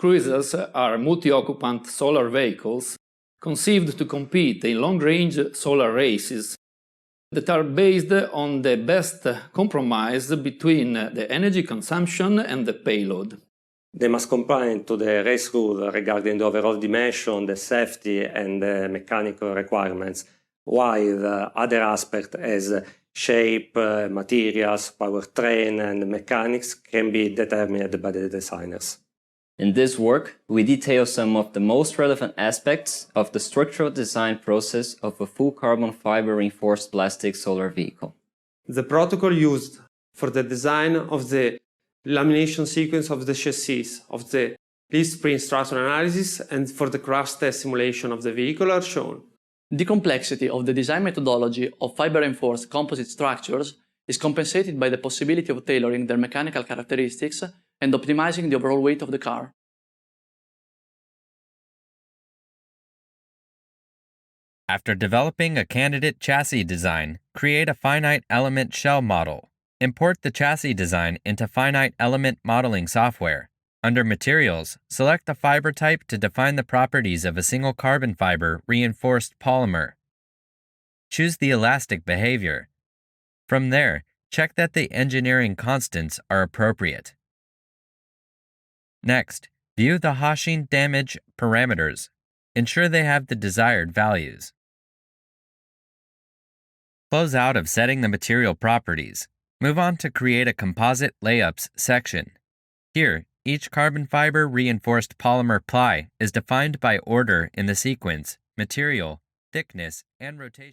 cruisers are multi-occupant solar vehicles conceived to compete in long-range solar races that are based on the best compromise between the energy consumption and the payload. They must comply to the race rule regarding the overall dimension, the safety and the mechanical requirements, while other aspects as shape, materials, powertrain and mechanics can be determined by the designers. In this work, we detail some of the most relevant aspects of the structural design process of a full carbon fiber reinforced plastic solar vehicle. The protocol used for the design of the lamination sequence of the chassis, of the leaf spring structure analysis, and for the crash test simulation of the vehicle are shown. The complexity of the design methodology of fiber-reinforced composite structures is compensated by the possibility of tailoring their mechanical characteristics and optimizing the overall weight of the car. After developing a candidate chassis design, create a finite element shell model. Import the chassis design into finite element modeling software. Under Materials, select the fiber type to define the properties of a single carbon fiber reinforced polymer. Choose the elastic behavior. From there, check that the engineering constants are appropriate. Next, view the hashing damage parameters. Ensure they have the desired values. Close out of setting the material properties. Move on to create a composite layups section. Here, each carbon fiber reinforced polymer ply is defined by order in the sequence, material, thickness, and rotation.